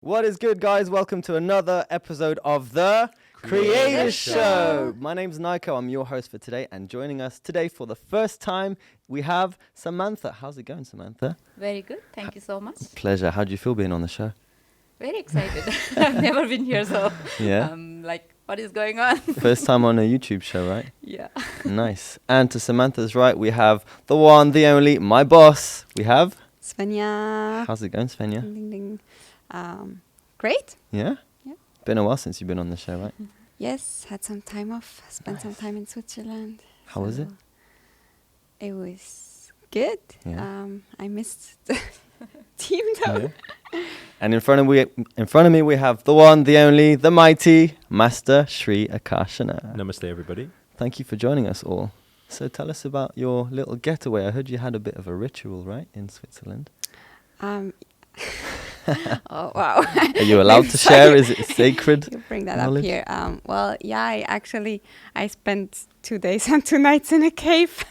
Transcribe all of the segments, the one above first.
What is good, guys? Welcome to another episode of the Creator Show. My name's Nico. I'm your host for today, and joining us today for the first time, we have Samantha. How's it going, Samantha? Very good. Thank you so much. Pleasure. How do you feel being on the show? Very excited. I've never been here, so Yeah. what is going on? First time on a YouTube show, right? Yeah. Nice. And to Samantha's right, we have the one, the only, my boss. We have Svenja. How's it going, Svenja? Ding, ding. Great. Yeah? Yeah. Been a while since you've been on the show, right? Yes, had some time off. Spent some time in Switzerland. How was it? It was good. Yeah. I missed the team though. Yeah. And in front of me we have the one, the only, the mighty Master Sri Akarshana. Namaste, everybody. Thank you for joining us all. So tell us about your little getaway. I heard you had a bit of a ritual, right, in Switzerland? Oh wow! Are you allowed to share? Is it sacred? You bring that knowledge? up here. Well, yeah. I spent 2 days and 2 nights in a cave.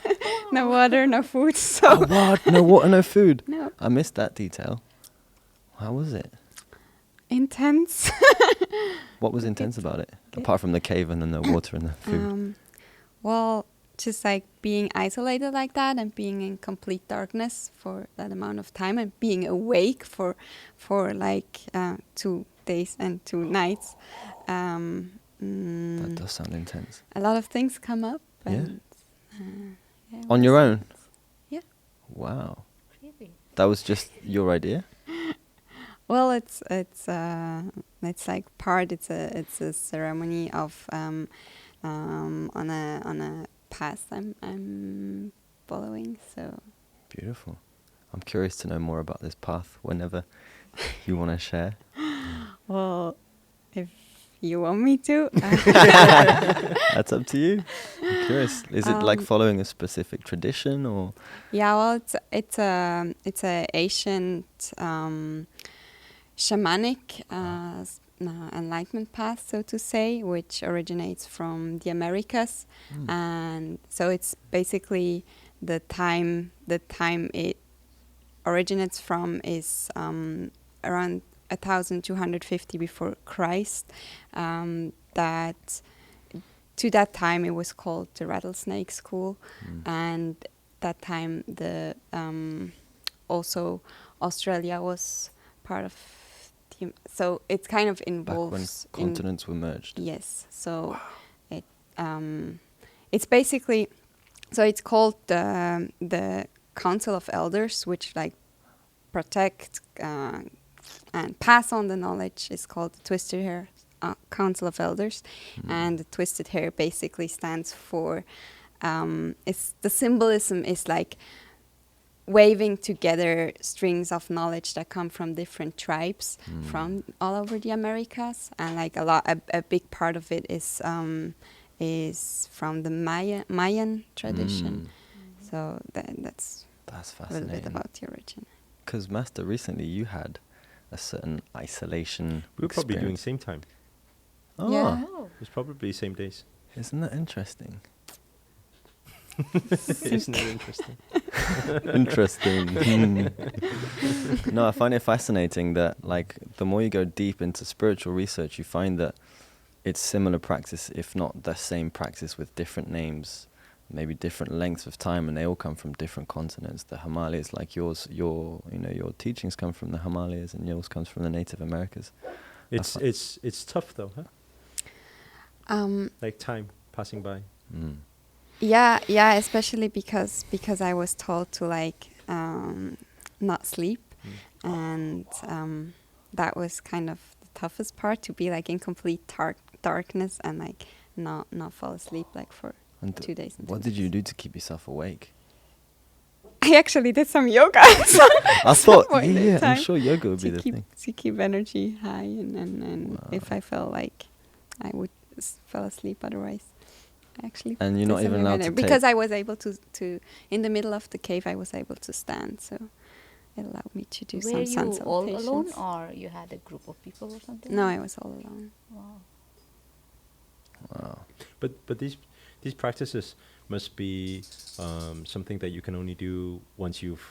No water, no food. So Oh, what? No water, no food? no. I missed that detail. How was it? Intense. What was intense about it? Apart from the cave and then the water and the food. Well, just like being isolated like that and being in complete darkness for that amount of time and being awake for like 2 days and 2 nights. That does sound intense. A lot of things come up. Yeah? And, yeah, On your own? Yeah. Wow. Really? That was just your idea? Well, it's like part. It's a ceremony of on a path I'm following. So Beautiful. I'm curious to know more about this path whenever you want to share. well, if you want me to. That's up to you. I'm curious. Is it like following a specific tradition or? Yeah, well, it's a ancient shamanic enlightenment path, so to say, which originates from the Americas, and so it's basically the time it originates from is around 1250 before Christ. That to that time it was called the Rattlesnake School, and that time the also Australia was part of the, so it kind of Back when involves continents were merged. yes, so it it's basically, so it's called the Council of Elders, which like protect and pass on the knowledge. Is called the Twisted Hair Council of Elders, and the twisted hair basically stands for it's the symbolism is like waving together strings of knowledge that come from different tribes from all over the Americas, and like a big part of it is from the Mayan tradition. So that's a little fascinating. bit about the origin. Because Master, recently you had a certain isolation. We were probably doing experience. same time. Oh, Yeah. Oh. It was probably same days. isn't that interesting? Isn't it interesting? Interesting. No, I find it fascinating that like the more you go deep into spiritual research, you find that it's similar practice, if not the same practice with different names, maybe different lengths of time, and they all come from different continents. The Himalayas, like your teachings come from the Himalayas, and yours comes from the Native Americas. It's tough though, huh? Like time passing by. Yeah, especially because I was told to like not sleep, and that was kind of the toughest part, to be like in complete darkness and like not fall asleep like for And 2 days. And what 2 did you nights. do to keep yourself awake? I actually did some yoga. So I thought, point in yeah, I'm time sure yoga would be to the keep thing. to keep energy high, and if I felt like I would fell asleep otherwise. Actually, And you're did not even some allowed yoga to because take- I was able to in the middle of the cave I was able to stand, so it allowed me to do Were some sun you all alone, salutations. or you had a group of people or something? No, I was all alone. Wow. Wow. But these practices must be something that you can only do once you've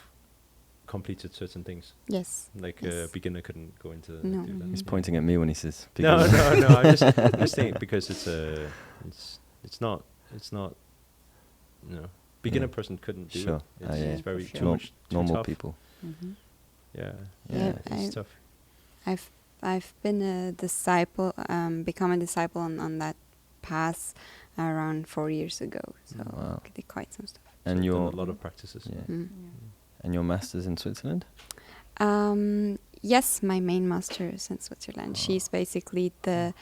completed certain things. Yes. Like Yes. a beginner couldn't go into No. do that. He's Yeah. pointing at me when he says. No, beginner. no, no. I'm just saying because it's not beginner Yeah. person couldn't do Sure. it. Ah, It's, yeah. it's very For too sure. much too Normal tough. people. Mhm. Yeah, Yeah. it's tough. I've been a disciple, become a disciple on that path around 4 years ago. So Wow. I did quite some stuff. And So your done a lot of practices. yeah. Mm. And your masters in Switzerland. Yes, my main master is in Switzerland. Oh. She's basically the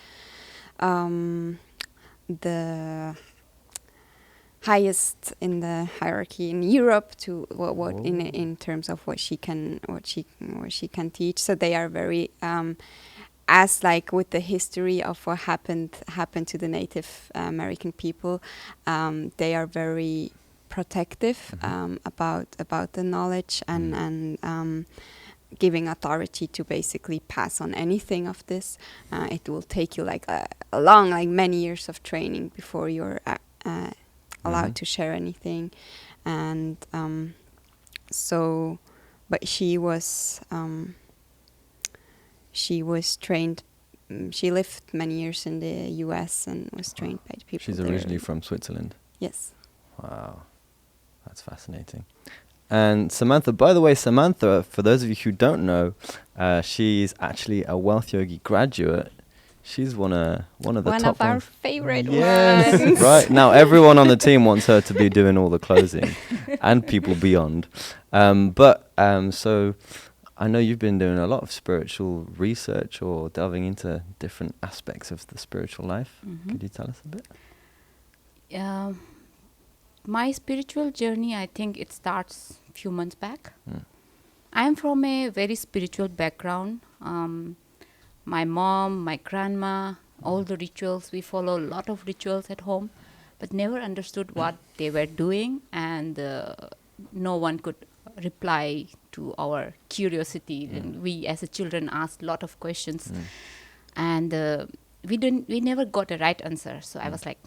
highest in the hierarchy in Europe to what in terms of what she can teach. So they are very as like with the history of what happened to the Native American people, they are very protective about the knowledge and giving authority to basically pass on anything of this. It will take you like a long, like many years of training before you're allowed to share anything. And so, but she was trained. She lived many years in the U.S. and was trained by the people. She's there. originally from Switzerland. Yes. Wow, that's fascinating. And Samantha, by the way, Samantha, for those of you who don't know, she's actually a Wealth Yogi graduate. She's one of the One top of our ones. favorite Yes, ones. right. Now everyone on the team wants her to be doing all the closing and people beyond. So I know you've been doing a lot of spiritual research or delving into different aspects of the spiritual life. Mhm. Could you tell us a bit? My spiritual journey, I think it starts a few months back. Mm. I'm from a very spiritual background. My mom, my grandma, all the rituals, we follow a lot of rituals at home, but never understood what they were doing, and no one could reply to our curiosity. And we as a children asked a lot of questions, and we never got a right answer. So I was like,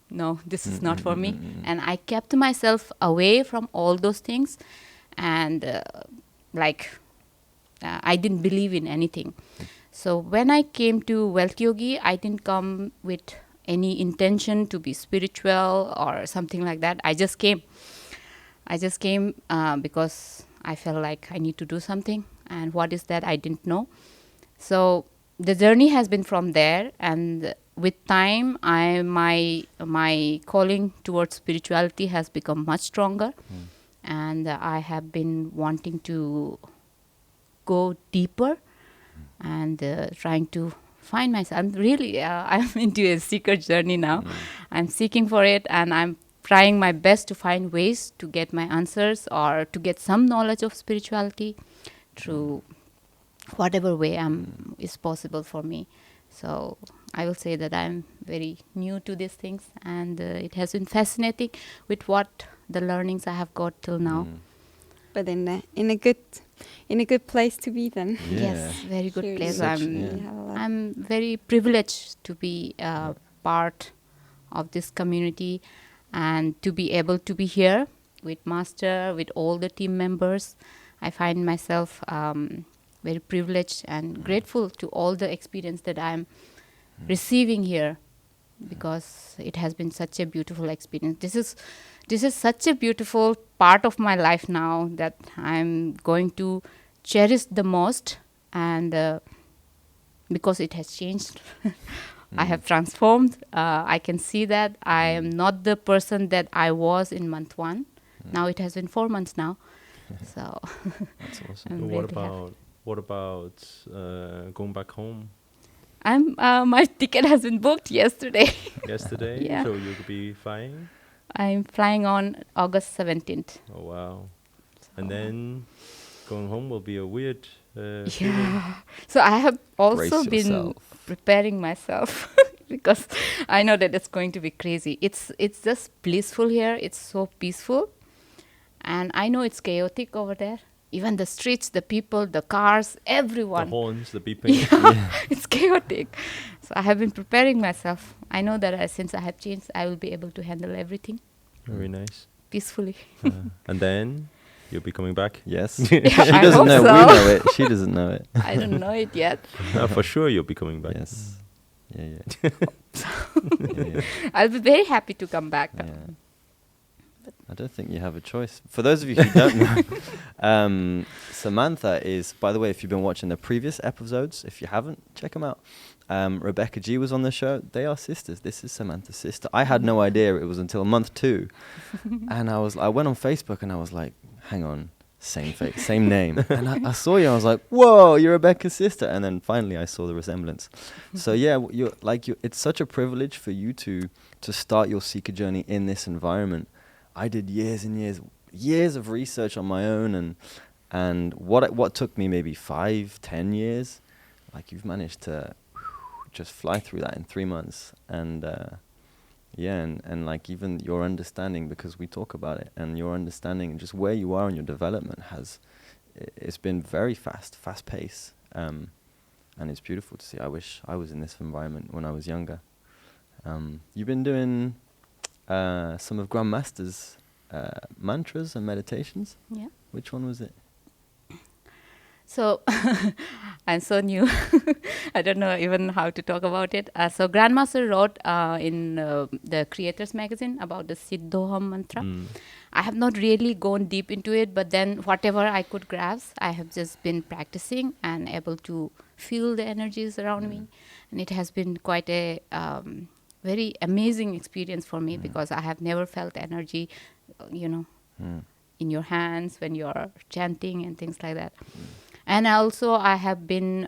no, this is not for me. And I kept myself away from all those things, and I didn't believe in anything. So when I came to Wealth Yogi, I didn't come with any intention to be spiritual or something like that. I just came because I felt like I need to do something, and what is that I didn't know. So the journey has been from there, and with time, my calling towards spirituality has become much stronger, and I have been wanting to go deeper and trying to find myself. I'm into a seeker journey now. I'm seeking for it, and I'm trying my best to find ways to get my answers or to get some knowledge of spirituality through whatever way is possible for me. So I will say that I'm very new to these things, and it has been fascinating with what the learnings I have got till now. But in a good place to be then. Yeah. Yes, very good Here place. you Yeah. have a lot. I'm very privileged to be part of this community and to be able to be here with Master, with all the team members. I find myself very privileged and grateful to all the experience that I'm receiving here, because it has been such a beautiful experience. This is such a beautiful part of my life now that I'm going to cherish the most, and because it has changed. I have transformed. I can see that I am not the person that I was in month 1. Now it has been 4 months now. So That's awesome. I'm But really happy. what about going back home My ticket has been booked yesterday. yesterday? Yeah. So you could be flying. I'm flying on August 17th. Oh wow! And then going home will be a weird. feeling. Yeah. So I have also Brace been yourself. preparing myself because I know that it's going to be crazy. It's just blissful here. It's so peaceful. And I know it's chaotic over there. Even the streets, the people, the cars, everyone. The horns, the beeping. Yeah, it's chaotic. So I have been preparing myself. I know that since I have changed, I will be able to handle everything Very nice. peacefully. And then You'll be coming back? Yes. I She doesn't hope know. so. We know it. She doesn't know it. I don't know it yet. For sure you'll be coming back. Yes. Yeah, yeah. Yeah, I'll be very happy to come back. yeah. I don't think you have a choice. For those of you who don't know, Samantha is, by the way, if you've been watching the previous episodes, if you haven't, check them out. Rebecca G was on the show. They are sisters. This is Samantha's sister. I had no idea. It was until month 2. And I went on Facebook and I was like, hang on, same face, same name. And I saw you. I was like, whoa, you're Rebecca's sister. And then finally I saw the resemblance. So yeah, it's such a privilege for you to start your seeker journey in this environment. I did years and years of research on my own, and what took me maybe 5-10 years, like you've managed to just fly through that in 3 months. And and like even your understanding, because we talk about it, and your understanding and just where you are in your development it's been very fast pace, and it's beautiful to see. I wish I was in this environment when I was younger. You've been doing some of Grandmaster's mantras and meditations. Yeah. Which one was it? So I'm so new. I don't know even how to talk about it. So Grandmaster wrote in the Creators magazine about the Siddhoham mantra. I have not really gone deep into it, but then whatever I could grasp, I have just been practicing and able to feel the energies around me. And it has been quite a very amazing experience for me, because I have never felt energy, in your hands when you're chanting and things like that. And also I have been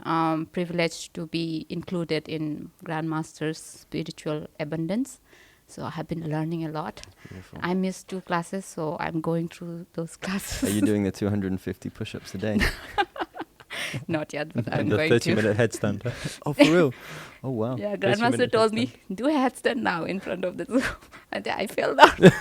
privileged to be included in Grandmaster's Spiritual Abundance. So I have been learning a lot. Beautiful. I missed 2 classes, so I'm going through those classes. Are you doing the 250 push-ups a day? Not yet, but I'm And the going 30-minute headstand. Oh, for real? Oh, wow. Yeah, 30 Grandmaster minute told me, do a headstand now in front of the Zoom. And I fell down.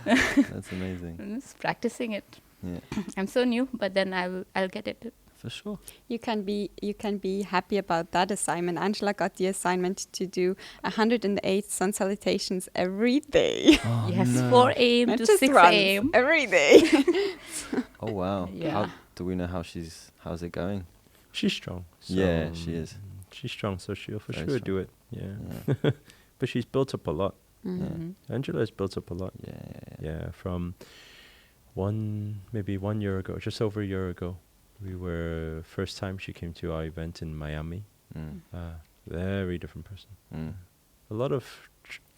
That's amazing. I'm just practicing it. Yeah, I'm so new, but then I'll get it. for sure. You can be happy about that assignment. Angela got the assignment to do 108 sun salutations every day. Oh, Yes, no. 4 a.m. Not to just 6 runs, a.m. every day. Oh, wow. Yeah. Do we know how's it going? She's strong. So Yeah, she is. She's strong, so she'll for Very sure strong. do it. Yeah. Yeah. But she's built up a lot. Mhm. Angela's built up a lot. Yeah. Yeah, from maybe 1 year ago, just over a year ago, we were first time she came to our event in Miami. Mm. Very different person. Mm. A lot of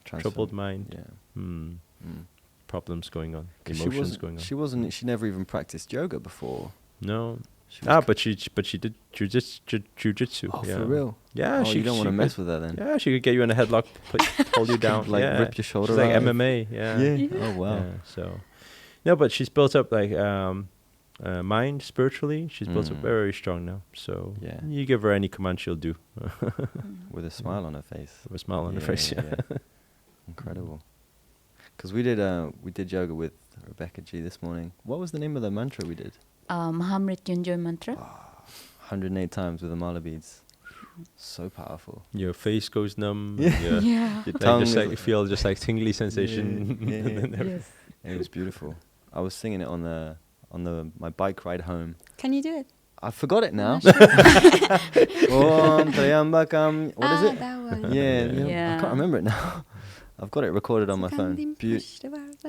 Transform. troubled mind. Yeah. Hmm. Mm. Problems going on. 'Cause Emotions going on. She never even practiced yoga before. No. She was But she did jujitsu. Oh, yeah. for real? Yeah, Oh, she you don't want to could- mess with her then. Yeah, she could get you in a headlock, hold you down, Like yeah. rip your shoulder She's like out. MMA, yeah. Oh, wow. Yeah, so, no, but she's built up like mind spiritually. She's built up Mm. very strong now. So Yeah. you give her any command, she'll do. With a smile on her face. With a smile on her face. Yeah. Incredible. Because we did yoga with Rebecca G this morning. What was the name of the mantra we did? Mahamrityunjay mantra. 108 times with the mala beads. So powerful. Your face goes numb. Yeah. Yeah. Yeah. Your Like tongue just is like you feel just like tingly sensation. Yeah. Yes. It was beautiful. I was singing it on my bike ride home. Can you do it? I forgot it now. Om Trayambakam. What is it? That one. Yeah, I Yeah. can't remember it now. I've got it recorded on my phone.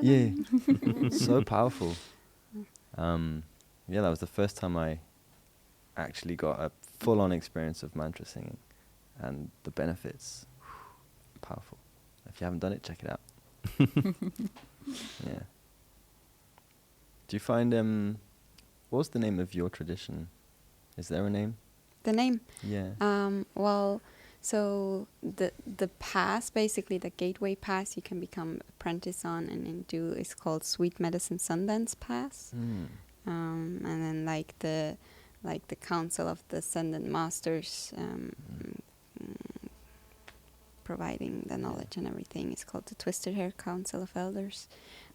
Yeah, so powerful. Yeah, that was the first time I actually got a full-on experience of mantra singing, and the benefits, powerful. If you haven't done it, check it out. Yeah. Do you find what was the name of your tradition? Is there a name? The name. Yeah. Well, so the pass, basically the gateway pass, you can become apprentice on and do is called Sweet Medicine Sundance Pass. Mm. And then like the Council of the Ascendant Masters, providing the knowledge and everything, is called the Twisted Hair Council of Elders.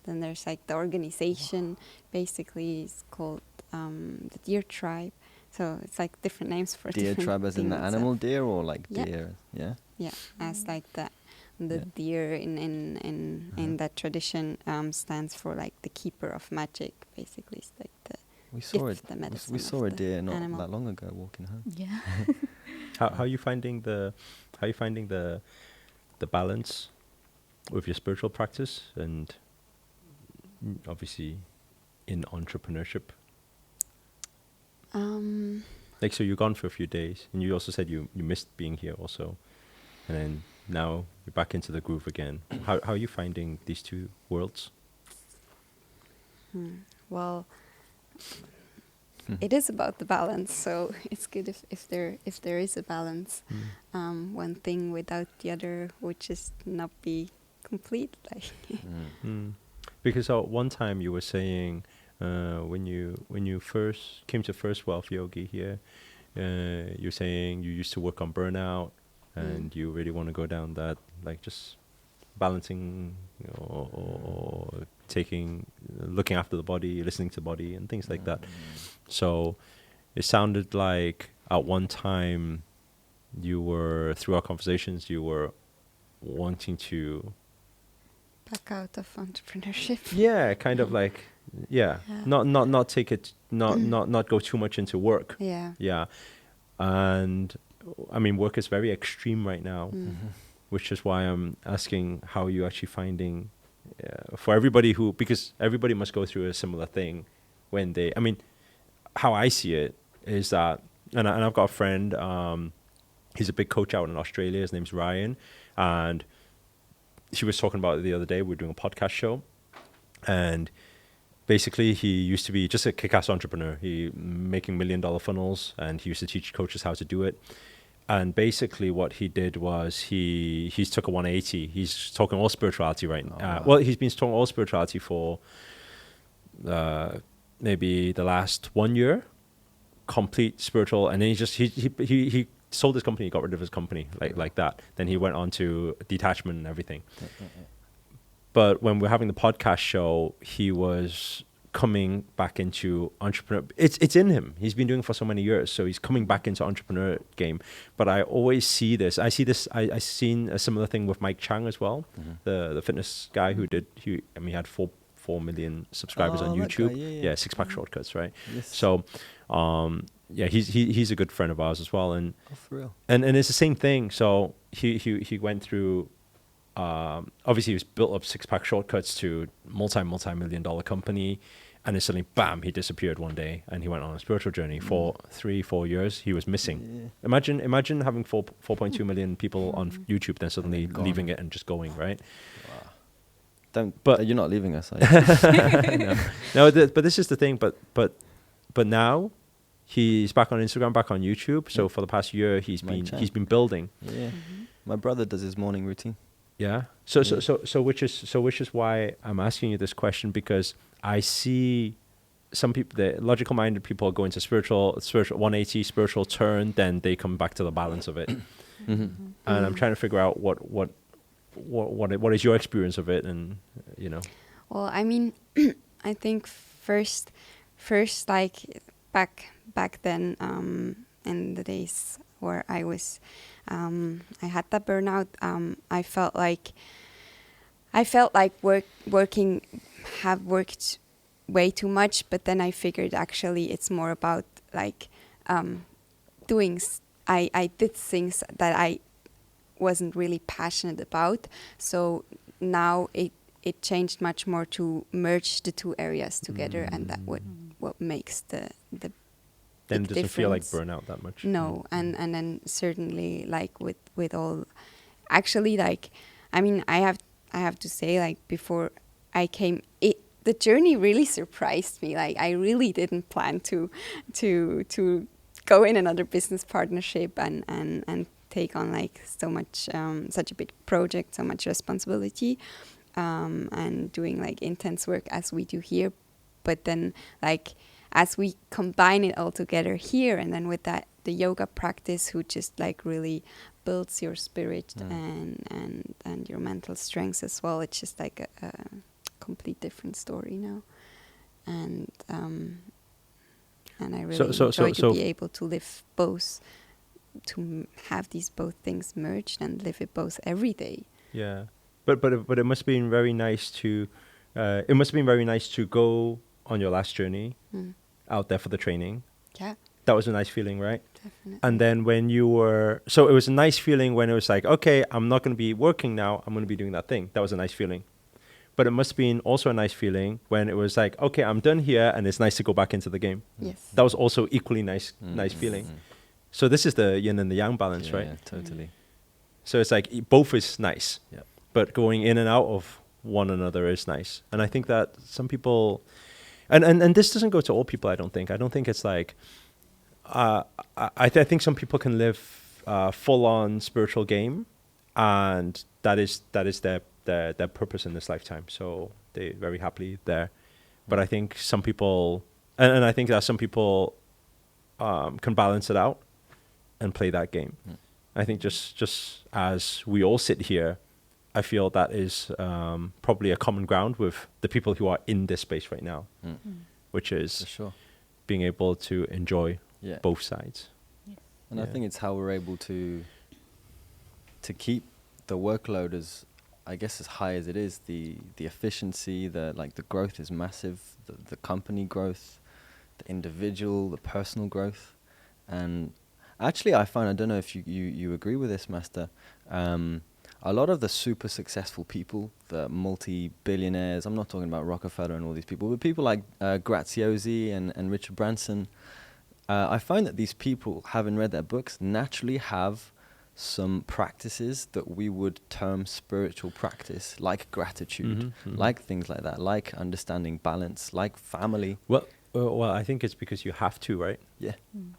Then there's like the organization, basically is called the Deer Tribe. So it's like different names for Deer different tribe as in the things. animal deer, or like Yeah. deer? Yeah. Yeah, as like the Yeah. deer in that tradition stands for like the keeper of magic. Basically, it's like the We saw gift, it. the medicine. We of saw a the deer not animal. that long ago walking home. Yeah. How are you finding the balance with your spiritual practice and obviously in entrepreneurship? Like, so you're gone for a few days, and you also said you missed being here also, and then now you're back into the groove again. How are you finding these two worlds? Well, it is about the balance. So it's good if there is a balance. One thing without the other would just not be complete. Like Because one time you were saying when you first came to First Wealth Yogi here, you're saying you used to work on burnout, and you really want to go down that, like, just balancing or looking after the body, listening to the body, and things like that. So it sounded like at one time through our conversations, you were wanting to back out of entrepreneurship. kind of like not take it, not go too much into work. Yeah. And I mean, work is very extreme right now, which is why I'm asking how you actually finding for everybody because everybody must go through a similar thing when they, I mean, how I see it is that, and I've got a friend, he's a big coach out in Australia, his name's Ryan, and she was talking about it the other day. We were doing a podcast show, and basically he used to be just a kick-ass entrepreneur. He making $1 million funnels, and he used to teach coaches how to do it. And basically what he did was he's took a 180. He's talking all spirituality right now. Wow. Well, he's been talking all spirituality for maybe the last 1 year, complete spiritual. And then he sold his company, he got rid of his company like that. Then he went on to detachment and everything. But when we're having the podcast show, he was coming back into entrepreneur. It's in him. He's been doing it for so many years, so he's coming back into entrepreneur game. But I always see this. I seen a similar thing with Mike Chang as well, the fitness guy who he had 4 million subscribers on that YouTube. guy, yeah. Six-pack shortcuts, right? Yes. So, he's a good friend of ours as well, and for real. and it's the same thing. So he went through. Obviously, he was built up Six-pack shortcuts to multi-million dollar company, and then suddenly, bam, he disappeared one day, and he went on a spiritual journey for 3-4 years. He was missing. Yeah. Imagine having 4.2 million people on YouTube, then suddenly leaving it and just going, right? Wow. But you're not leaving us, are you? No. But this is the thing. But now he's back on Instagram, back on YouTube. So for the past year, he's been building. Yeah. My brother does his morning routine. Yeah. So which is why I'm asking you this question, because I see some people, the logical minded people, go into spiritual 180 spiritual turn, then they come back to the balance of it. And I'm trying to figure out what is your experience of it, and Well, I mean, I think first like back then in the days where I was I had that burnout. I felt like working have worked way too much, but then I figured actually it's more about like doing. I did things that I wasn't really passionate about. So now it changed much more to merge the two areas together, and that what makes the then it doesn't feel like difference. burnout that much. No, and then certainly like with all, actually, like, I mean, I have to say, like, before I came, the journey really surprised me. Like, I really didn't plan to go in another business partnership and take on like so much such a big project, so much responsibility, and doing like intense work as we do here. But then, like, as we combine it all together here, and then with that, the yoga practice, who just like really builds your spirit and your mental strength as well, it's just like a complete different story now. And I really enjoy to be able to live both, to have these both things merged and live it both every day. Yeah, but it must have been very nice to, it must have been very nice to go on your last journey out there for the training. Yeah, That was a nice feeling, right? definitely. And then when you were, so it was a nice feeling when it was like, okay, I'm not going to be working now. I'm going to be doing that thing. That was a nice feeling. But it must have been also a nice feeling when it was like, okay, I'm done here, and it's nice to go back into the game. Yes. That was also equally nice feeling. So this is the yin and the yang balance, Yeah, right? yeah, totally. So it's like both is nice, Yep. but going in and out of one another is nice. And I think that some people, and this doesn't go to all people. I don't think it's like, I think some people can live full on spiritual game, and that is their purpose in this lifetime. So they're very happily there. But I think some people, and I think that some people can balance it out and play that game. I think just as we all sit here, I feel that is probably a common ground with the people who are in this space right now, which For is sure. being able to enjoy Yeah. both sides. And I Yeah. think it's how we're able to keep the workload as, I guess, as high as it is. The efficiency, the growth is massive. The company growth, the individual, the personal growth, and actually, I find, I don't know if you agree with this, Master. A lot of the super successful people, the multi-billionaires, I'm not talking about Rockefeller and all these people, but people like Graziosi and Richard Branson, I find that these people, having read their books, naturally have some practices that we would term spiritual practice, like gratitude, like things like that, like understanding balance, like family. Well, I think it's because you have to, right? Yeah,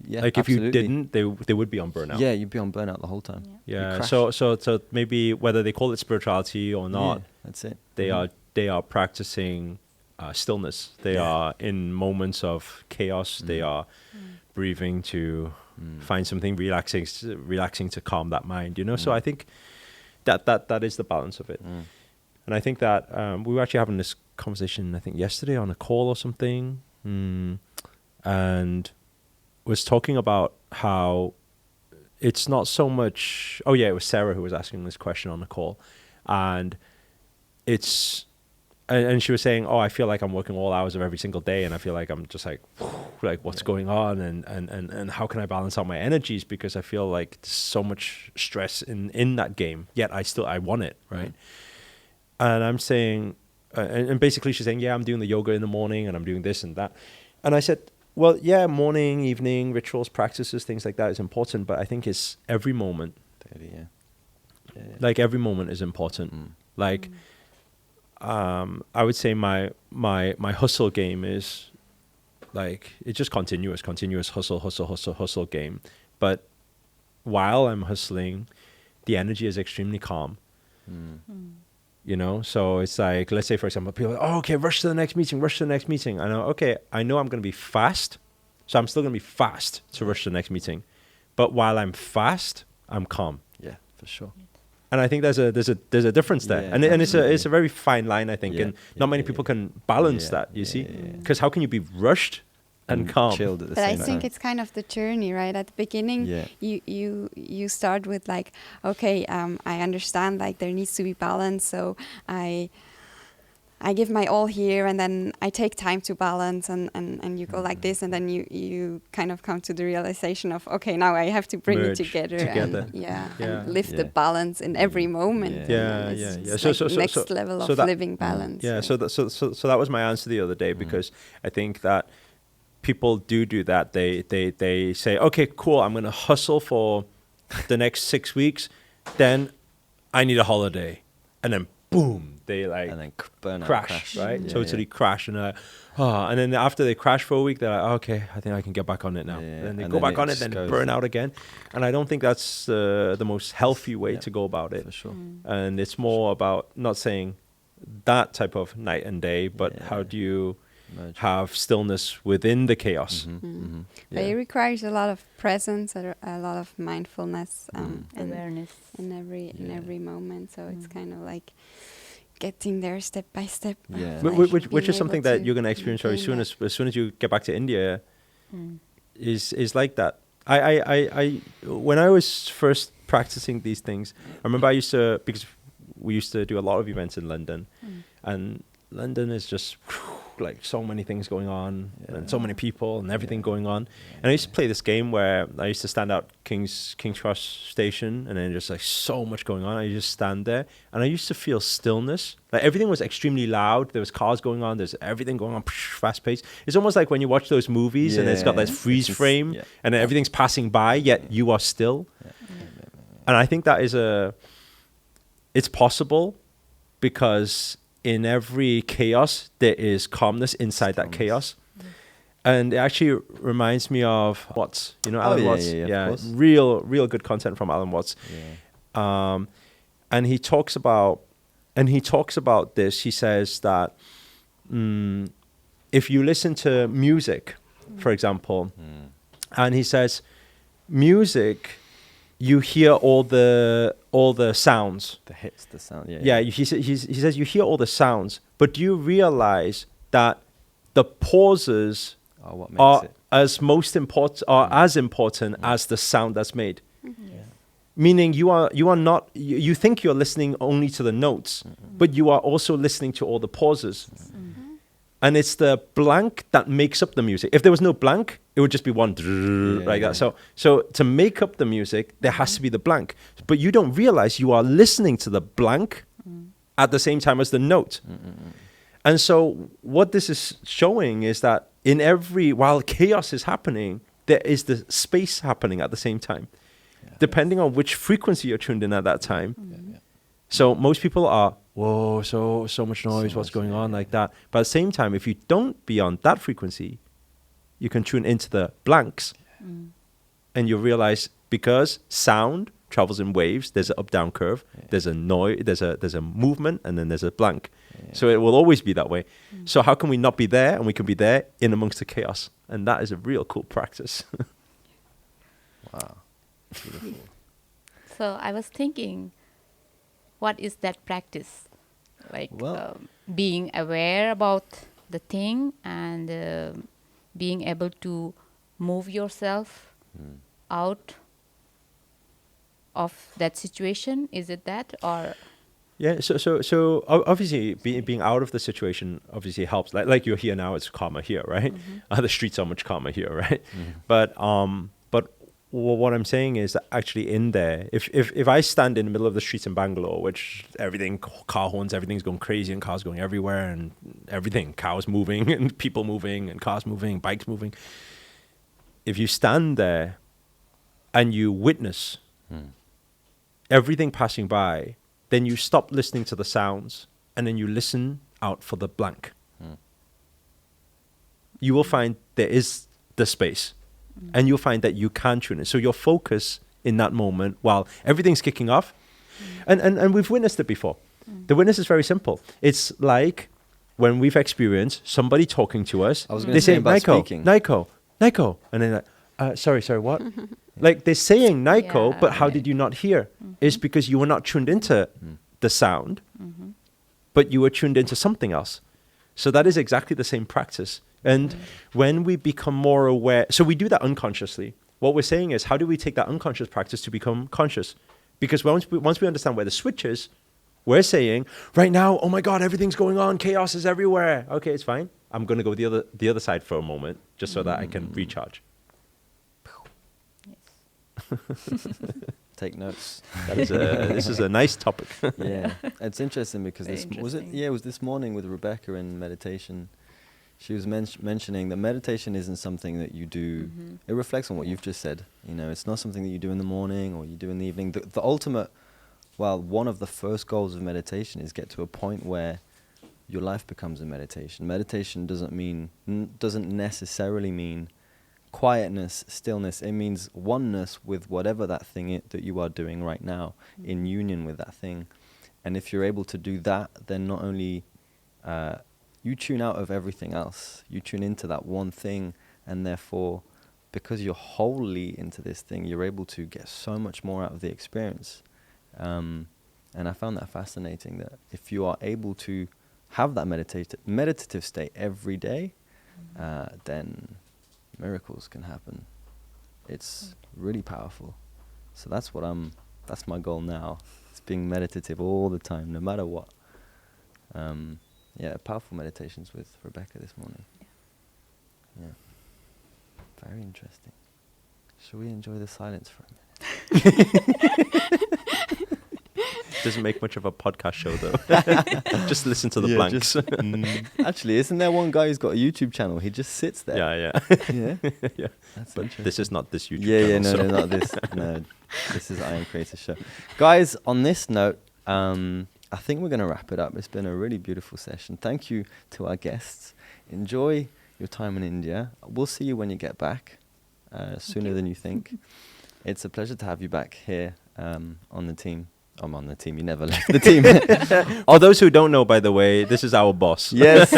yeah. Like if you absolutely. didn't, they would be on burnout. Yeah, you'd be on burnout the whole time. Yeah. You'd Yeah. crash. So maybe whether they call it spirituality or not, Yeah, that's it. they are practicing stillness. They Yeah. are in moments of chaos. They are breathing to find something relaxing to calm that mind. You know. So I think that is the balance of it. And I think that we were actually having this conversation, I think yesterday on a call or something, and was talking about how it's not so much. Oh yeah, it was Sarah who was asking this question on the call, and it's. And she was saying, "Oh, I feel like I'm working all hours of every single day, and I feel like I'm just like what's going on, and how can I balance out my energies? Because I feel like there's so much stress in that game. Yet I want it, right?" And I'm saying, and basically she's saying, "Yeah, I'm doing the yoga in the morning, and I'm doing this and that." And I said, "Well, yeah, morning, evening rituals, practices, things like that is important, but I think it's every moment. Totally, yeah. Yeah, yeah. Like every moment is important. Like." I would say my hustle game is like it's just continuous hustle game. But while I'm hustling, the energy is extremely calm. You know, so it's like, let's say for example, people are like, oh, okay, rush to the next meeting. I know, okay, I know I'm going to be fast, so I'm still going to be fast to rush to the next meeting. But while I'm fast, I'm calm. Yeah, for sure. And I think there's a difference there, Yeah, and it's a absolutely. very fine line, I think, Yeah, and not many people can balance Yeah, that. You yeah, see, yeah, yeah. because how can you be rushed and calm? chilled at the But I same think time. it's kind of the journey, right? At the beginning, Yeah. you start with like, okay, I understand like there needs to be balance, so I give my all here, and then I take time to balance, and you go like this, and then you kind of come to the realization of, okay, now I have to bring Merge it together. together. And Yeah. live the Yeah. balance in every moment. Yeah. and then Yeah, it's yeah, yeah. just So like next level of that- living balance. Yeah, right? so that was my answer the other day, because I think that people do that. They say, okay, cool, I'm gonna hustle for the next 6 weeks, then I need a holiday, and then boom, they like And then burnout, crash, right? Yeah, Totally yeah. crash, and and then after they crash for a week, they're like, okay, I think I can get back on it now. Yeah, Then they and go then back it on it, just then goes. burn out again, and I don't think that's the most healthy way Yeah, to go about it. For sure. And it's more about not saying that type of night and day, but Yeah. how do you Merge. have stillness within the chaos? But it requires a lot of presence, a lot of mindfulness, in Awareness. Yeah. every moment. So it's kind of like getting there step by step. Yeah. like Which being is something able that to you're going to experience very maintain soon. that. As soon as you get back to India, is like that. I when I was first practicing these things, I remember I used to, because we used to do a lot of events in London, and London is just like so many things going on and so many people and everything going on. And I used to play this game where I used to stand out King's Cross Station, and then just like so much going on. I just stand there, and I used to feel stillness. Like everything was extremely loud. There was cars going on. There's everything going on, fast paced. It's almost like when you watch those movies and it's got this freeze frame and then everything's passing by, yet you are still. And I think that is it's possible because in every chaos, there is calmness inside that chaos. And it actually reminds me of Watts, you know, Alan Watts. Yeah, real good content from Alan Watts. And he talks about this. He says that if you listen to music, for example, and he says music, you hear all the sounds, the hits, the sound. He says you hear all the sounds, but do you realize that the pauses What makes are it? as important as the sound that's made? Meaning you think you're listening only to the notes, but you are also listening to all the pauses. And it's the blank that makes up the music. If there was no blank, it would just be one like that. So to make up the music, there has to be the blank. But you don't realize you are listening to the blank at the same time as the note. And so what this is showing is that while chaos is happening, there is the space happening at the same time, depending on which frequency you're tuned in at that time. So most people are, whoa, so much noise, what's going on, like that. But at the same time, if you don't be on that frequency, you can tune into the blanks, and you realize because sound travels in waves, there's an up-down curve, there's a noise, there's a movement, and then there's a blank. So it will always be that way. So how can we not be there, and we can be there in amongst the chaos? And that is a real cool practice. Wow. Beautiful. So I was thinking, what is that practice? Like being aware about the thing and being able to move yourself out of that situation. Is it that or? Yeah. So obviously being out of the situation obviously helps. Like you're here now, it's calmer here, right? The streets are much calmer here, right? But what I'm saying is that actually in there, if I stand in the middle of the streets in Bangalore, which everything, car horns, everything's going crazy and cars going everywhere and everything, cows moving and people moving and cars moving, bikes moving. If you stand there and you witness everything passing by, then you stop listening to the sounds and then you listen out for the blank. You will find there is the space. And you'll find that you can tune in. So your focus in that moment while everything's kicking off, and we've witnessed it before. The witness is very simple. It's like when we've experienced somebody talking to us. I was going they to say say, about speaking. Naiko. And then like, sorry, what? Like they're saying Naiko, but how did you not hear? It's because you were not tuned into the sound, but you were tuned into something else. So that is exactly the same practice. And when we become more aware, so we do that unconsciously. What we're saying is, how do we take that unconscious practice to become conscious? Because once we understand where the switch is, we're saying, right now, oh my God, everything's going on, chaos is everywhere. Okay, it's fine. I'm going to go the other side for a moment, just so that I can recharge. Take notes. This is a nice topic. Yeah, it's interesting because it was this morning with Rebecca in meditation. She was mentioning that meditation isn't something that you do. It reflects on what you've just said. You know, it's not something that you do in the morning or you do in the evening. The ultimate, one of the first goals of meditation is get to a point where your life becomes a meditation. Meditation doesn't necessarily mean quietness, stillness. It means oneness with whatever that thing that you are doing right now, in union with that thing. And if you're able to do that, then not only you tune out of everything else, you tune into that one thing, and therefore, because you're wholly into this thing, you're able to get so much more out of the experience. And I found that fascinating, that if you are able to have that meditative state every day, then miracles can happen. It's really powerful. So that's my goal now. It's Just being meditative all the time, no matter what. Yeah, powerful meditations with Rebecca this morning. Yeah. Very interesting. Shall we enjoy the silence for a minute? Doesn't make much of a podcast show though. Just listen to the blanks. Actually, isn't there one guy who's got a YouTube channel? He just sits there. Yeah. Yeah. Yeah. That's But interesting. this is not this YouTube Yeah, channel. no, not this. No, this is I Am Creator Show. Guys, on this note, I think we're going to wrap it up. It's been a really beautiful session. Thank you to our guests. Enjoy your time in India. We'll see you when you get back, sooner than you think. It's a pleasure to have you back here on the team. I'm on the team. You never left the team. Oh, those who don't know, by the way, this is our boss. Yes.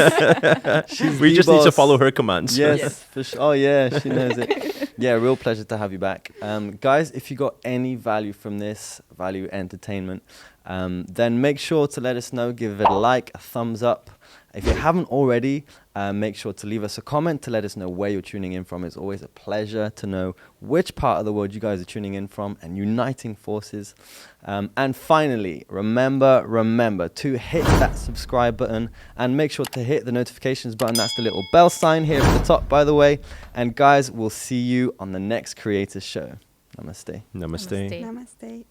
She's We the just need to boss. follow her commands. Yes, for sure. Oh, yeah, she knows it. Yeah, real pleasure to have you back. Guys, if you got any value from this, value entertainment, then make sure to let us know. Give it a like, a thumbs up. If you haven't already, make sure to leave us a comment to let us know where you're tuning in from. It's always a pleasure to know which part of the world you guys are tuning in from and uniting forces. And finally, remember to hit that subscribe button and make sure to hit the notifications button. That's the little bell sign here at the top, by the way. And guys, we'll see you on the next Creators Show. Namaste. Namaste. Namaste. Namaste.